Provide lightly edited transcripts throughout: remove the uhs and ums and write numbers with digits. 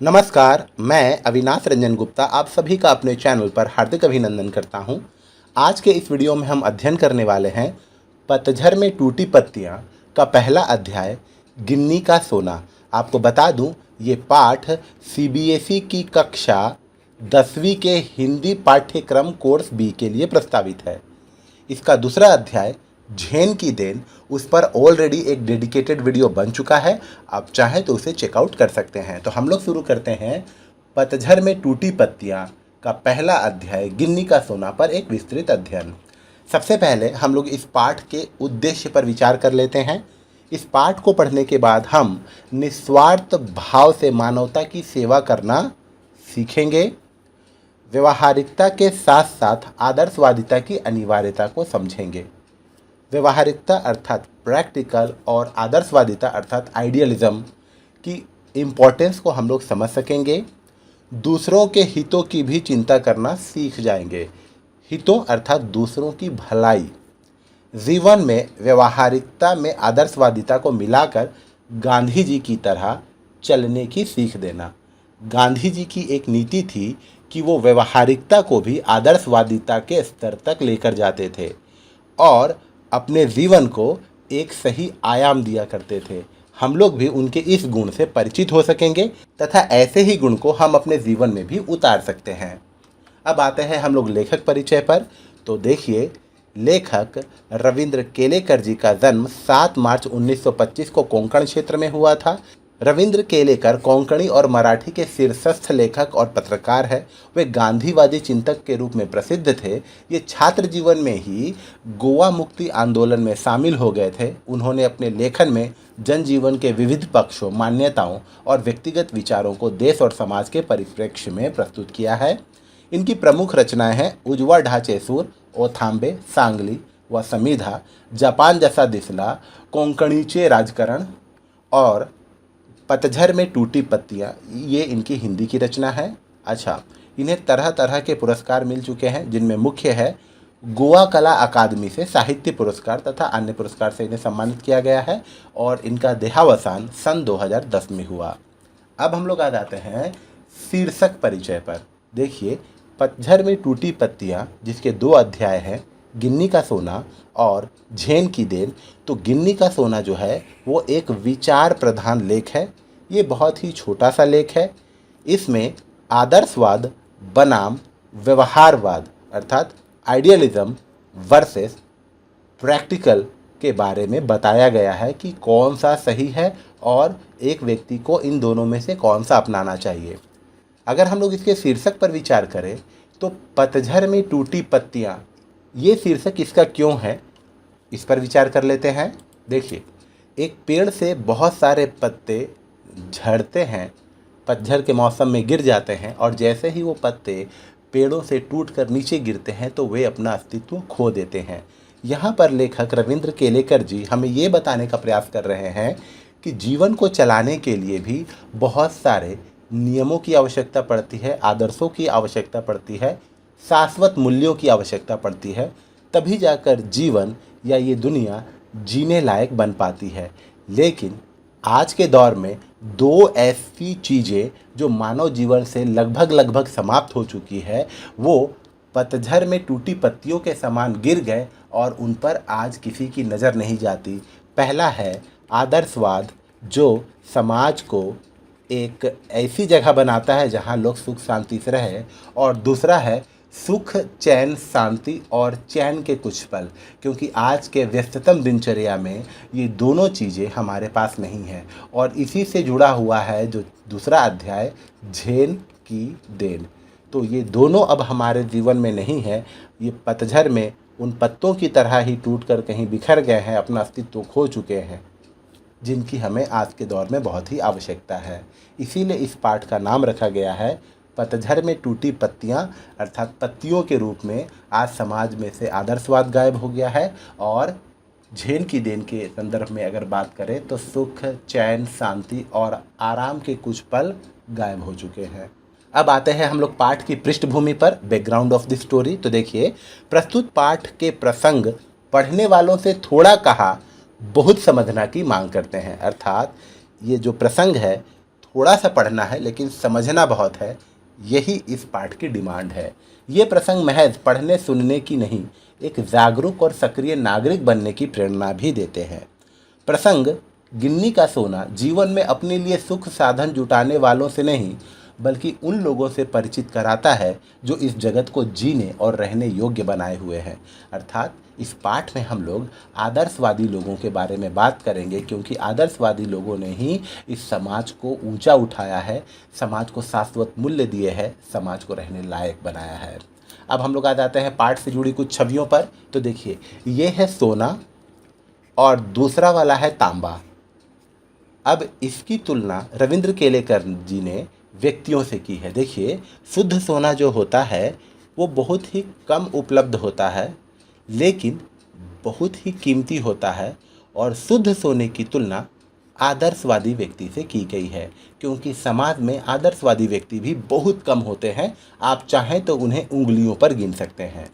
नमस्कार, मैं अविनाश रंजन गुप्ता आप सभी का अपने चैनल पर हार्दिक अभिनंदन करता हूं। आज के इस वीडियो में हम अध्ययन करने वाले हैं पतझड़ में टूटी पत्तियां का पहला अध्याय गिन्नी का सोना। आपको बता दूं, ये पाठ सीबीएसई की कक्षा 10वीं के हिंदी पाठ्यक्रम कोर्स बी के लिए प्रस्तावित है। इसका दूसरा अध्याय झेन की देन, उस पर ऑलरेडी एक डेडिकेटेड वीडियो बन चुका है, आप चाहें तो उसे चेकआउट कर सकते हैं। तो हम लोग शुरू करते हैं पतझड़ में टूटी पत्तियां का पहला अध्याय गिन्नी का सोना पर एक विस्तृत अध्ययन। सबसे पहले हम लोग इस पाठ के उद्देश्य पर विचार कर लेते हैं। इस पाठ को पढ़ने के बाद हम निस्वार्थ भाव से मानवता की सेवा करना सीखेंगे, व्यवहारिकता के साथ साथ आदर्शवादिता की अनिवार्यता को समझेंगे। व्यवहारिकता अर्थात प्रैक्टिकल और आदर्शवादिता अर्थात आइडियलिज्म की इम्पोर्टेंस को हम लोग समझ सकेंगे। दूसरों के हितों की भी चिंता करना सीख जाएंगे। हितों अर्थात दूसरों की भलाई। जीवन में व्यवहारिकता में आदर्शवादिता को मिलाकर गांधी जी की तरह चलने की सीख देना। गांधी जी की एक नीति थी कि वो व्यवहारिकता को भी आदर्शवादिता के स्तर तक लेकर जाते थे और अपने जीवन को एक सही आयाम दिया करते थे। हम लोग भी उनके इस गुण से परिचित हो सकेंगे तथा ऐसे ही गुण को हम अपने जीवन में भी उतार सकते हैं। अब आते हैं हम लोग लेखक परिचय पर। तो देखिए, लेखक रविंद्र केलेकर जी का जन्म 7 मार्च 1925 को कोंकण क्षेत्र में हुआ था। रविंद्र केलेकर कोंकणी और मराठी के शीर्षस्थ लेखक और पत्रकार है। वे गांधीवादी चिंतक के रूप में प्रसिद्ध थे। ये छात्र जीवन में ही गोवा मुक्ति आंदोलन में शामिल हो गए थे। उन्होंने अपने लेखन में जनजीवन के विविध पक्षों, मान्यताओं और व्यक्तिगत विचारों को देश और समाज के परिप्रेक्ष्य में प्रस्तुत किया है। इनकी प्रमुख रचनाएं हैं उजवा ढांचे सूर, ओथांबे, सांगली व समीधा, जापान जैसा दिसला, कोंकणीचे राजकारण और पतझड़ में टूटी पत्तियां। ये इनकी हिंदी की रचना है। अच्छा, इन्हें तरह तरह के पुरस्कार मिल चुके हैं, जिनमें मुख्य है गोवा कला अकादमी से साहित्य पुरस्कार तथा अन्य पुरस्कार से इन्हें सम्मानित किया गया है और इनका देहावसान सन 2010 में हुआ। अब हम लोग आ जाते हैं शीर्षक परिचय पर। देखिए, पतझड़ में टूटी पत्तियां, जिसके 2 अध्याय हैं, गिन्नी का सोना और झेन की देन। तो गिन्नी का सोना जो है वो एक विचार प्रधान लेख है। ये बहुत ही छोटा सा लेख है। इसमें आदर्शवाद बनाम व्यवहारवाद अर्थात आइडियलिज्म वर्सेस प्रैक्टिकल के बारे में बताया गया है कि कौन सा सही है और एक व्यक्ति को इन दोनों में से कौन सा अपनाना चाहिए। अगर हम लोग इसके शीर्षक पर विचार करें तो पतझड़ में टूटी पत्तियां, ये शीर्षक इसका क्यों है, इस पर विचार कर लेते हैं। देखिए, एक पेड़ से बहुत सारे पत्ते झड़ते हैं, पतझड़ के मौसम में गिर जाते हैं और जैसे ही वो पत्ते पेड़ों से टूटकर नीचे गिरते हैं तो वे अपना अस्तित्व खो देते हैं। यहाँ पर लेखक रविंद्र केलेकर जी हमें ये बताने का प्रयास कर रहे हैं कि जीवन को चलाने के लिए भी बहुत सारे नियमों की आवश्यकता पड़ती है, आदर्शों की आवश्यकता पड़ती है, शाश्वत मूल्यों की आवश्यकता पड़ती है, तभी जाकर जीवन या ये दुनिया जीने लायक बन पाती है। लेकिन आज के दौर में 2 ऐसी चीज़ें जो मानव जीवन से लगभग समाप्त हो चुकी है, वो पतझड़ में टूटी पत्तियों के समान गिर गए और उन पर आज किसी की नज़र नहीं जाती। पहला है आदर्शवाद, जो समाज को एक ऐसी जगह बनाता है जहाँ लोग सुख शांति से रहें, और दूसरा है सुख, चैन, शांति और चैन के कुछ पल, क्योंकि आज के व्यस्ततम दिनचर्या में ये दोनों चीज़ें हमारे पास नहीं हैं। और इसी से जुड़ा हुआ है जो दूसरा अध्याय झेन की देन। तो ये दोनों अब हमारे जीवन में नहीं है। ये पतझड़ में उन पत्तों की तरह ही टूटकर कहीं बिखर गए हैं, अपना अस्तित्व खो चुके हैं, जिनकी हमें आज के दौर में बहुत ही आवश्यकता है। इसीलिए इस पाठ का नाम रखा गया है पतझड़ में टूटी पत्तियां, अर्थात पत्तियों के रूप में आज समाज में से आदर्शवाद गायब हो गया है और झेन की देन के संदर्भ में अगर बात करें तो सुख, चैन, शांति और आराम के कुछ पल गायब हो चुके हैं। अब आते हैं हम लोग पाठ की पृष्ठभूमि पर, बैकग्राउंड ऑफ द स्टोरी। तो देखिए, प्रस्तुत पाठ के प्रसंग पढ़ने वालों से थोड़ा कहा बहुत समझना की मांग करते हैं, अर्थात ये जो प्रसंग है थोड़ा सा पढ़ना है लेकिन समझना बहुत है, यही इस पाठ की डिमांड है। ये प्रसंग महज पढ़ने सुनने की नहीं, एक जागरूक और सक्रिय नागरिक बनने की प्रेरणा भी देते हैं। प्रसंग गिन्नी का सोना जीवन में अपने लिए सुख साधन जुटाने वालों से नहीं, बल्कि उन लोगों से परिचित कराता है जो इस जगत को जीने और रहने योग्य बनाए हुए हैं। अर्थात इस पाठ में हम लोग आदर्शवादी लोगों के बारे में बात करेंगे, क्योंकि आदर्शवादी लोगों ने ही इस समाज को ऊंचा उठाया है, समाज को शाश्वत मूल्य दिए हैं, समाज को रहने लायक बनाया है। अब हम लोग आ जाते हैं पाठ से जुड़ी कुछ छवियों पर। तो देखिए, ये है सोना और दूसरा वाला है तांबा। अब इसकी तुलना रविंद्र केलेकर जी ने व्यक्तियों से की है। देखिए, शुद्ध सोना जो होता है वो बहुत ही कम उपलब्ध होता है, लेकिन बहुत ही कीमती होता है, और शुद्ध सोने की तुलना आदर्शवादी व्यक्ति से की गई है, क्योंकि समाज में आदर्शवादी व्यक्ति भी बहुत कम होते हैं। आप चाहें तो उन्हें उंगलियों पर गिन सकते हैं।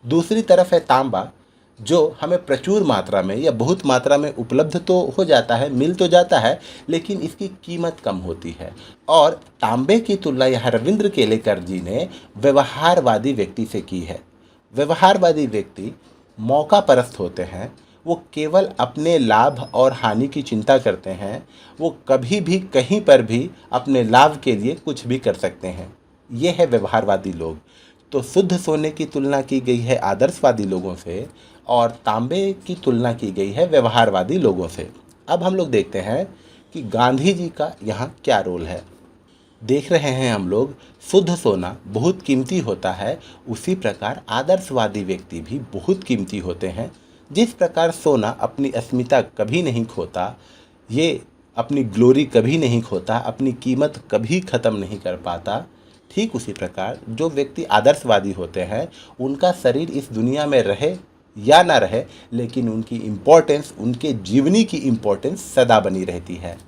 दूसरी तरफ है तांबा, जो हमें प्रचुर मात्रा में या बहुत मात्रा में उपलब्ध तो हो जाता है, मिल तो जाता है, लेकिन इसकी कीमत कम होती है। और तांबे की तुलना यहाँ रविंद्र केलेकर जी ने व्यवहारवादी व्यक्ति से की है। व्यवहारवादी व्यक्ति मौका परस्त होते हैं, वो केवल अपने लाभ और हानि की चिंता करते हैं, वो कभी भी कहीं पर भी अपने लाभ के लिए कुछ भी कर सकते हैं। ये है व्यवहारवादी लोग। तो शुद्ध सोने की तुलना की गई है आदर्शवादी लोगों से, और तांबे की तुलना की गई है व्यवहारवादी लोगों से। अब हम लोग देखते हैं कि गांधी जी का यहाँ क्या रोल है। देख रहे हैं हम लोग, शुद्ध सोना बहुत कीमती होता है, उसी प्रकार आदर्शवादी व्यक्ति भी बहुत कीमती होते हैं। जिस प्रकार सोना अपनी अस्मिता कभी नहीं खोता, ये अपनी ग्लोरी कभी नहीं खोता, अपनी कीमत कभी ख़त्म नहीं कर पाता, ठीक उसी प्रकार जो व्यक्ति आदर्शवादी होते हैं, उनका शरीर इस दुनिया में रहे या ना रहे, लेकिन उनकी इम्पोर्टेंस, उनके जीवनी की इम्पोर्टेंस सदा बनी रहती है।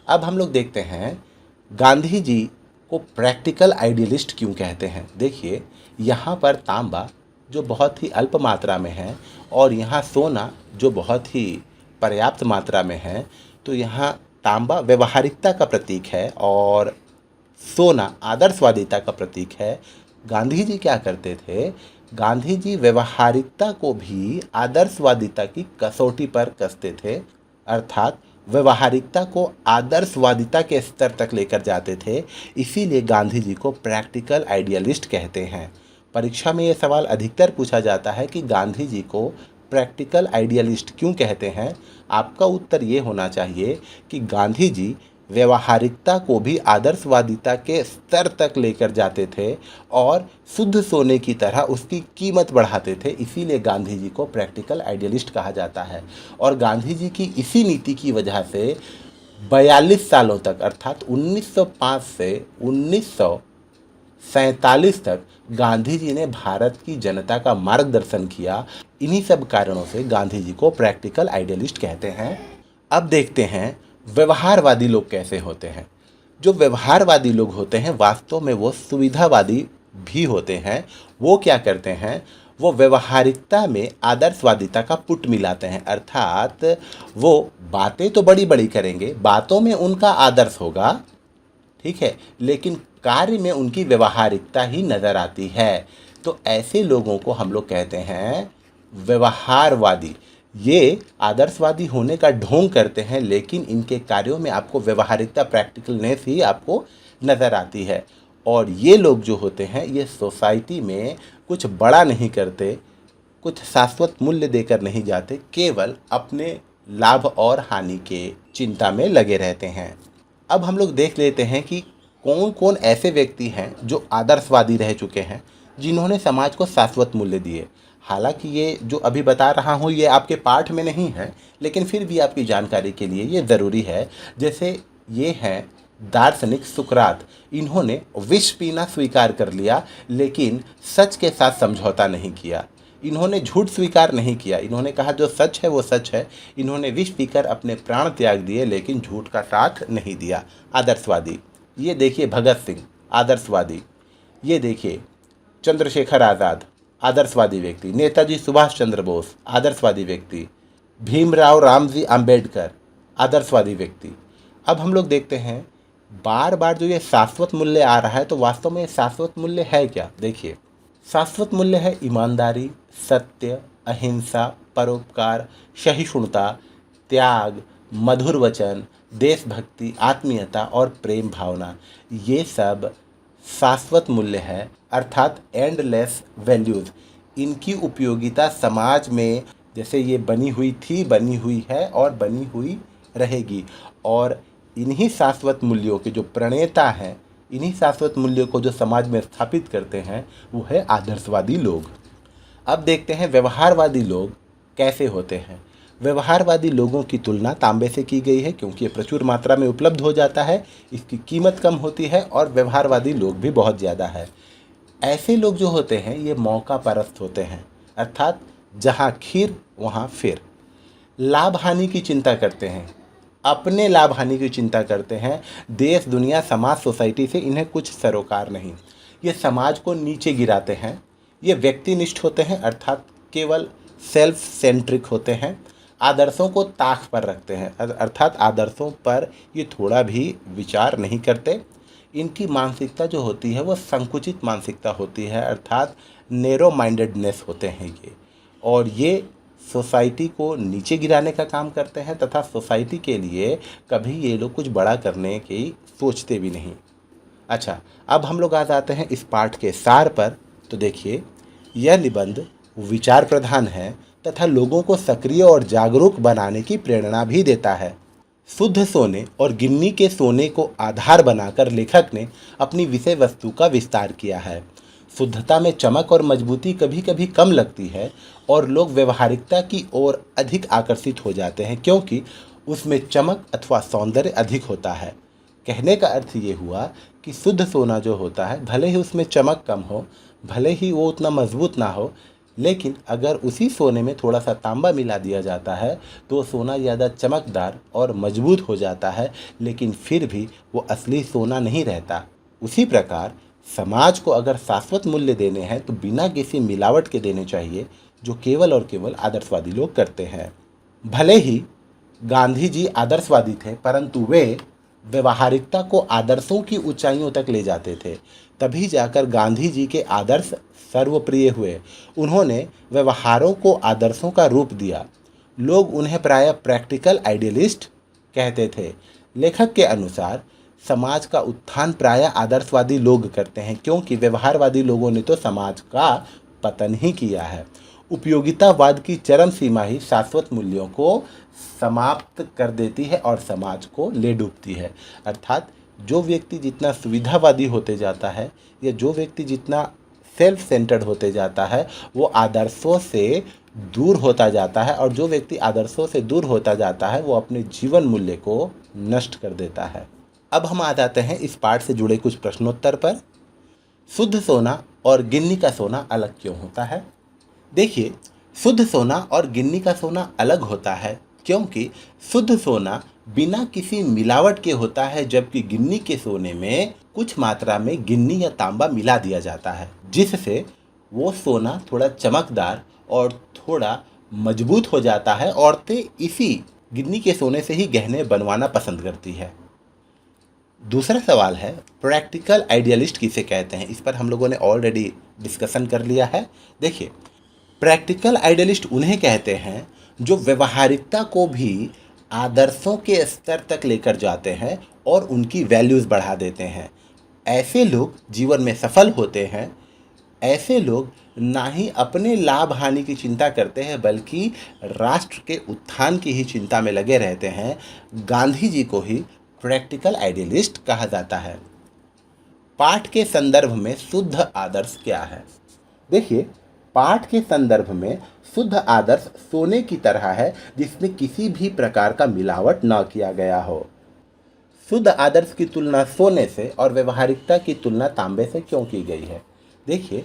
अब हम लोग देखते हैं गांधी जी को प्रैक्टिकल आइडियलिस्ट क्यों कहते हैं। देखिए, यहाँ पर तांबा जो बहुत ही अल्प मात्रा में है, और यहाँ सोना जो बहुत ही पर्याप्त मात्रा में है, तो यहाँ तांबा व्यवहारिकता का प्रतीक है और सोना आदर्शवादिता का प्रतीक है। गांधी जी क्या करते थे? गांधी जी व्यवहारिकता को भी आदर्शवादिता की कसौटी पर कसते थे, अर्थात व्यवहारिकता को आदर्शवादिता के स्तर तक लेकर जाते थे। इसीलिए गांधी जी को प्रैक्टिकल आइडियलिस्ट कहते हैं। परीक्षा में ये सवाल अधिकतर पूछा जाता है कि गांधी जी को प्रैक्टिकल आइडियलिस्ट क्यों कहते हैं। आपका उत्तर ये होना चाहिए कि गांधी जी व्यवहारिकता को भी आदर्शवादिता के स्तर तक लेकर जाते थे और शुद्ध सोने की तरह उसकी कीमत बढ़ाते थे। इसीलिए गांधी जी को प्रैक्टिकल आइडियलिस्ट कहा जाता है। और गांधी जी की इसी नीति की वजह से 42 सालों तक, अर्थात 1905 से 1947 तक गांधी जी ने भारत की जनता का मार्गदर्शन किया। इन्हीं सब कारणों से गांधी जी को प्रैक्टिकल आइडियलिस्ट कहते हैं। अब देखते हैं व्यवहारवादी लोग कैसे होते हैं। जो व्यवहारवादी लोग होते हैं, वास्तव में वो सुविधावादी भी होते हैं। वो क्या करते हैं? वो व्यवहारिकता में आदर्शवादिता का पुट मिलाते हैं, अर्थात वो बातें तो बड़ी बड़ी करेंगे, बातों में उनका आदर्श होगा, ठीक है, लेकिन कार्य में उनकी व्यवहारिकता ही नज़र आती है। तो ऐसे लोगों को हम लोग कहते हैं व्यवहारवादी। ये आदर्शवादी होने का ढोंग करते हैं, लेकिन इनके कार्यों में आपको व्यवहारिकता, प्रैक्टिकलनेस ही आपको नज़र आती है। और ये लोग जो होते हैं, ये सोसाइटी में कुछ बड़ा नहीं करते, कुछ शाश्वत मूल्य देकर नहीं जाते, केवल अपने लाभ और हानि के चिंता में लगे रहते हैं। अब हम लोग देख लेते हैं कि कौन कौन ऐसे व्यक्ति हैं जो आदर्शवादी रह चुके हैं, जिन्होंने समाज को शाश्वत मूल्य दिए। हालांकि ये जो अभी बता रहा हूँ ये आपके पाठ में नहीं है, लेकिन फिर भी आपकी जानकारी के लिए ये ज़रूरी है। जैसे ये हैं दार्शनिक सुकरात। इन्होंने विष पीना स्वीकार कर लिया, लेकिन सच के साथ समझौता नहीं किया। इन्होंने झूठ स्वीकार नहीं किया, इन्होंने कहा जो सच है वो सच है। इन्होंने विष पीकर अपने प्राण त्याग दिए, लेकिन झूठ का साथ नहीं दिया। आदर्शवादी। ये देखिए भगत सिंह, आदर्शवादी। ये देखिए चंद्रशेखर आज़ाद, आदर्शवादी व्यक्ति। नेताजी सुभाष चंद्र बोस, आदर्शवादी व्यक्ति। भीमराव रामजी अंबेडकर, आदर्शवादी व्यक्ति। अब हम लोग देखते हैं बार बार जो ये शाश्वत मूल्य आ रहा है, तो वास्तव में ये शाश्वत मूल्य है क्या? देखिए, शाश्वत मूल्य है ईमानदारी, सत्य, अहिंसा, परोपकार, सहिष्णुता, त्याग, मधुर वचन, देशभक्ति, आत्मीयता और प्रेम भावना। ये सब शाश्वत मूल्य है, अर्थात एंडलेस वैल्यूज़। इनकी उपयोगिता समाज में जैसे ये बनी हुई थी, बनी हुई है और बनी हुई रहेगी। और इन्हीं शाश्वत मूल्यों के जो प्रणेता हैं, इन्हीं शाश्वत मूल्यों को जो समाज में स्थापित करते हैं, वो है आदर्शवादी लोग। अब देखते हैं व्यवहारवादी लोग कैसे होते हैं। व्यवहारवादी लोगों की तुलना तांबे से की गई है क्योंकि ये प्रचुर मात्रा में उपलब्ध हो जाता है, इसकी कीमत कम होती है और व्यवहारवादी लोग भी बहुत ज़्यादा है। ऐसे लोग जो होते हैं ये मौका परस्त होते हैं, अर्थात जहाँ खीर वहाँ फिर। लाभ हानि की चिंता करते हैं, अपने लाभ हानि की चिंता करते हैं। देश, दुनिया, समाज, सोसाइटी से इन्हें कुछ सरोकार नहीं। ये समाज को नीचे गिराते हैं। ये व्यक्तिनिष्ठ होते हैं, अर्थात केवल सेल्फ सेंट्रिक होते हैं। आदर्शों को ताक पर रखते हैं, अर्थात आदर्शों पर ये थोड़ा भी विचार नहीं करते। इनकी मानसिकता जो होती है वो संकुचित मानसिकता होती है, अर्थात नैरो माइंडेडनेस होते हैं ये। और ये सोसाइटी को नीचे गिराने का काम करते हैं तथा सोसाइटी के लिए कभी ये लोग कुछ बड़ा करने की सोचते भी नहीं। अच्छा, अब हम लोग आ जाते हैं इस पाठ के सार पर। तो देखिए, यह निबंध विचार प्रधान है तथा लोगों को सक्रिय और जागरूक बनाने की प्रेरणा भी देता है। शुद्ध सोने और गिन्नी के सोने को आधार बनाकर लेखक ने अपनी विषय वस्तु का विस्तार किया है। शुद्धता में चमक और मजबूती कभी कभी कम लगती है और लोग व्यवहारिकता की ओर अधिक आकर्षित हो जाते हैं क्योंकि उसमें चमक अथवा सौंदर्य अधिक होता है। कहने का अर्थ ये हुआ कि शुद्ध सोना जो होता है, भले ही उसमें चमक कम हो, भले ही वो उतना मजबूत ना हो, लेकिन अगर उसी सोने में थोड़ा सा तांबा मिला दिया जाता है तो सोना ज़्यादा चमकदार और मजबूत हो जाता है, लेकिन फिर भी वो असली सोना नहीं रहता। उसी प्रकार समाज को अगर शाश्वत मूल्य देने हैं तो बिना किसी मिलावट के देने चाहिए, जो केवल और केवल आदर्शवादी लोग करते हैं। भले ही गांधी जी आदर्शवादी थे, परंतु वे व्यवहारिकता को आदर्शों की ऊंचाइयों तक ले जाते थे। तभी जाकर गांधी जी के आदर्श सर्वप्रिय हुए। उन्होंने व्यवहारों को आदर्शों का रूप दिया। लोग उन्हें प्रायः प्रैक्टिकल आइडियलिस्ट कहते थे। लेखक के अनुसार समाज का उत्थान प्रायः आदर्शवादी लोग करते हैं क्योंकि व्यवहारवादी लोगों ने तो समाज का पतन ही किया है। उपयोगितावाद की चरम सीमा ही शाश्वत मूल्यों को समाप्त कर देती है और समाज को ले डूबती है। अर्थात जो व्यक्ति जितना सुविधावादी होते जाता है या जो व्यक्ति जितना सेल्फ सेंटर्ड होते जाता है, वो आदर्शों से दूर होता जाता है, और जो व्यक्ति आदर्शों से दूर होता जाता है वो अपने जीवन मूल्य को नष्ट कर देता है। अब हम आ जाते हैं इस पाठ से जुड़े कुछ प्रश्नोत्तर पर। शुद्ध सोना और गिन्नी का सोना अलग क्यों होता है? देखिए, शुद्ध सोना और गिन्नी का सोना अलग होता है क्योंकि शुद्ध सोना बिना किसी मिलावट के होता है, जबकि गिन्नी के सोने में कुछ मात्रा में गिन्नी या तांबा मिला दिया जाता है, जिससे वो सोना थोड़ा चमकदार और थोड़ा मजबूत हो जाता है। औरतें इसी गिन्नी के सोने से ही गहने बनवाना पसंद करती है। दूसरा सवाल है, प्रैक्टिकल आइडियलिस्ट किसे कहते हैं? इस पर हम लोगों ने ऑलरेडी डिस्कशन कर लिया है। देखिए, प्रैक्टिकल आइडियलिस्ट उन्हें कहते हैं जो व्यवहारिकता को भी आदर्शों के स्तर तक लेकर जाते हैं और उनकी वैल्यूज़ बढ़ा देते हैं। ऐसे लोग जीवन में सफल होते हैं। ऐसे लोग ना ही अपने लाभ हानि की चिंता करते हैं बल्कि राष्ट्र के उत्थान की ही चिंता में लगे रहते हैं। गांधी जी को ही प्रैक्टिकल आइडियलिस्ट कहा जाता है। पाठ के संदर्भ में शुद्ध आदर्श क्या है? देखिए, पाठ के संदर्भ में शुद्ध आदर्श सोने की तरह है जिसमें किसी भी प्रकार का मिलावट न किया गया हो। शुद्ध आदर्श की तुलना सोने से और व्यवहारिकता की तुलना तांबे से क्यों की गई है? देखिए,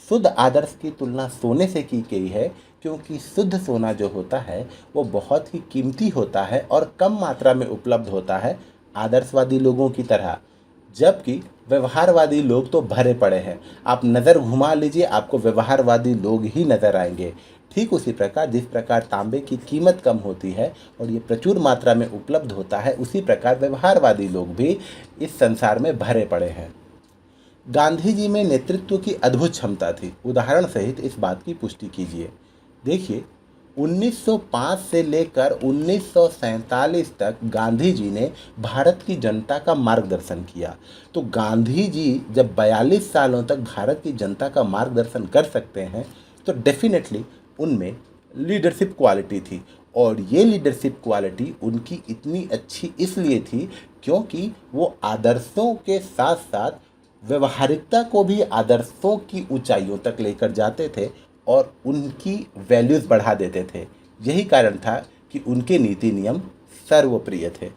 शुद्ध आदर्श की तुलना सोने से की गई है क्योंकि शुद्ध सोना जो होता है वो बहुत ही कीमती होता है और कम मात्रा में उपलब्ध होता है आदर्शवादी लोगों की तरह, जबकि व्यवहारवादी लोग तो भरे पड़े हैं। आप नज़र घुमा लीजिए, आपको व्यवहारवादी लोग ही नज़र आएंगे। ठीक उसी प्रकार जिस प्रकार तांबे की कीमत कम होती है और ये प्रचुर मात्रा में उपलब्ध होता है, उसी प्रकार व्यवहारवादी लोग भी इस संसार में भरे पड़े हैं। गांधी जी में नेतृत्व की अद्भुत क्षमता थी। उदाहरण सहित इस बात की पुष्टि कीजिए। देखिए, 1905 से लेकर 1947 तक गांधी जी ने भारत की जनता का मार्गदर्शन किया। तो गांधी जी जब 42 सालों तक भारत की जनता का मार्गदर्शन कर सकते हैं तो डेफिनेटली उनमें लीडरशिप क्वालिटी थी। और ये लीडरशिप क्वालिटी उनकी इतनी अच्छी इसलिए थी क्योंकि वो आदर्शों के साथ साथ व्यवहारिकता को भी आदर्शों की ऊंचाइयों तक लेकर जाते थे और उनकी वैल्यूज़ बढ़ा देते थे। यही कारण था कि उनके नीति नियम सर्वप्रिय थे।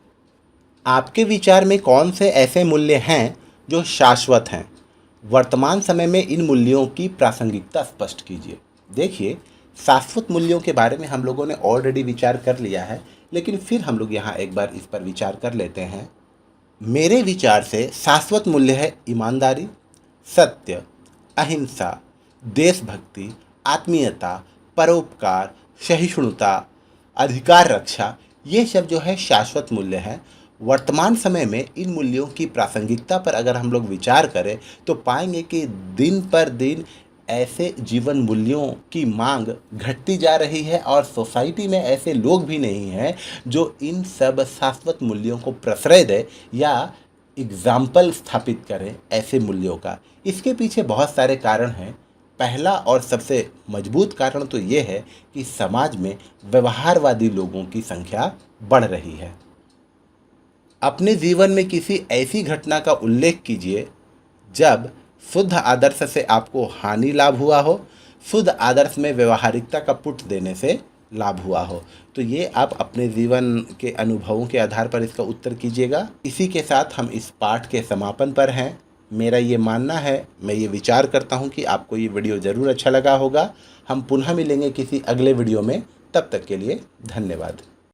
आपके विचार में कौन से ऐसे मूल्य हैं जो शाश्वत हैं? वर्तमान समय में इन मूल्यों की प्रासंगिकता स्पष्ट कीजिए। देखिए, शाश्वत मूल्यों के बारे में हम लोगों ने ऑलरेडी विचार कर लिया है, लेकिन फिर हम लोग यहाँ एक बार इस पर विचार कर लेते हैं। मेरे विचार से शाश्वत मूल्य है ईमानदारी, सत्य, अहिंसा, देशभक्ति, आत्मीयता, परोपकार, सहिष्णुता, अधिकार रक्षा। ये सब जो है शाश्वत मूल्य हैं। वर्तमान समय में इन मूल्यों की प्रासंगिकता पर अगर हम लोग विचार करें तो पाएंगे कि दिन पर दिन ऐसे जीवन मूल्यों की मांग घटती जा रही है और सोसाइटी में ऐसे लोग भी नहीं हैं जो इन सब शाश्वत मूल्यों को प्रश्रय दें या एग्जाम्पल स्थापित करें ऐसे मूल्यों का। इसके पीछे बहुत सारे कारण हैं। पहला और सबसे मजबूत कारण तो ये है कि समाज में व्यवहारवादी लोगों की संख्या बढ़ रही है। अपने जीवन में किसी ऐसी घटना का उल्लेख कीजिए जब शुद्ध आदर्श से आपको हानि लाभ हुआ हो, शुद्ध आदर्श में व्यवहारिकता का पुट देने से लाभ हुआ हो। तो ये आप अपने जीवन के अनुभवों के आधार पर इसका उत्तर कीजिएगा। इसी के साथ हम इस पाठ के समापन पर हैं। मेरा ये मानना है, मैं ये विचार करता हूँ कि आपको ये वीडियो ज़रूर अच्छा लगा होगा। हम पुनः मिलेंगे किसी अगले वीडियो में। तब तक के लिए धन्यवाद।